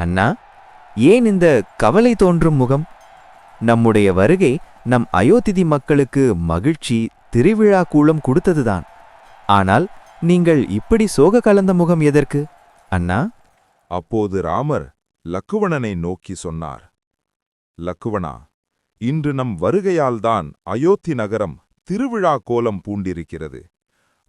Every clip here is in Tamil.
அண்ணா, ஏன் இந்த கவலை தோன்றும் முகம்? நம்முடைய வருகை நம் அயோத்திதி மக்களுக்கு மகிழ்ச்சி, திருவிழா கூலம் கொடுத்ததுதான். ஆனால் நீங்கள் இப்படி சோக கலந்த முகம் எதற்கு அண்ணா? அப்போது ராமர் லக்குவணனை நோக்கி சொன்னார். லக்குவணா, இன்று நம் வருகையால்தான் அயோத்தி நகரம் திருவிழா கோலம் பூண்டிருக்கிறது.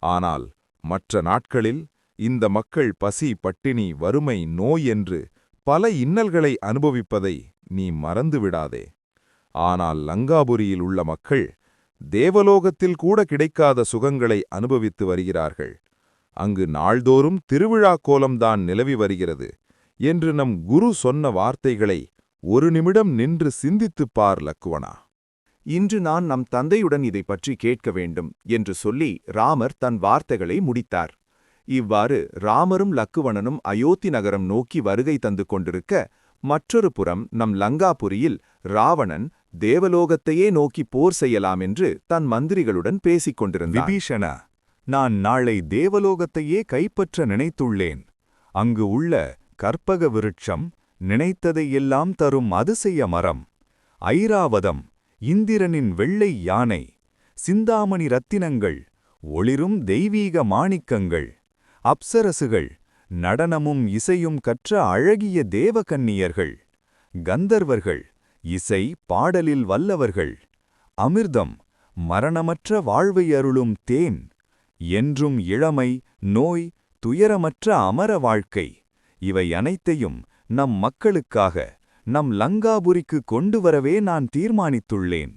ஆனால் மற்ற நாட்களில் இந்த மக்கள் பசி, பட்டினி, வறுமை, நோய் என்று பல இன்னல்களை அனுபவிப்பதை நீ மறந்துவிடாதே. ஆனால் லங்காபுரியில் உள்ள மக்கள் தேவலோகத்தில் கூட கிடைக்காத சுகங்களை அனுபவித்து வருகிறார்கள். அங்கு நாள்தோறும் திருவிழா கோலம்தான் நிலவி வருகிறது என்று நம் குரு சொன்ன வார்த்தைகளை ஒரு நிமிடம் நின்று சிந்தித்துப் பார் லக்குவணா. இன்று நான் நம் தந்தையுடன் இதை பற்றி கேட்க வேண்டும் என்று சொல்லி ராமர் தன் வார்த்தைகளை முடித்தார். இவ்வாறு ராமரும் லக்குவணனும் அயோத்தி நகரம் நோக்கி வருகை தந்து கொண்டிருக்க, மற்றொரு புறம் நம் லங்காபுரியில் ராவணன் தேவலோகத்தையே நோக்கி போர் செய்யலாம் என்று தன் மந்திரிகளுடன் பேசிக் கொண்டிருந்தான். விபீஷணா, நான் நாளை தேவலோகத்தையே கைப்பற்ற நினைத்துள்ளேன். அங்கு உள்ள கற்பக விருட்சம் நினைத்ததை எல்லாம் தரும் அதிசய மரம், ஐராவதம், இந்திரனின் வெள்ளை யானை, சிந்தாமணி ரத்தினங்கள், ஒளிரும் தெய்வீக மாணிக்கங்கள், அப்சரசுகள், நடனமும் இசையும் கற்ற அழகிய தேவகன்னியர்கள், கந்தர்வர்கள், இசை பாடலில் வல்லவர்கள், அமிர்தம், மரணமற்ற வாழ்வை அருளும் தேன், என்றும் இளமை, நோய், துயரமற்ற அமர வாழ்க்கை, இவை அனைத்தையும் நம் மக்களுக்காக நம் லங்காபுரிக்கு கொண்டு வரவே நான் தீர்மானித்துள்ளேன்.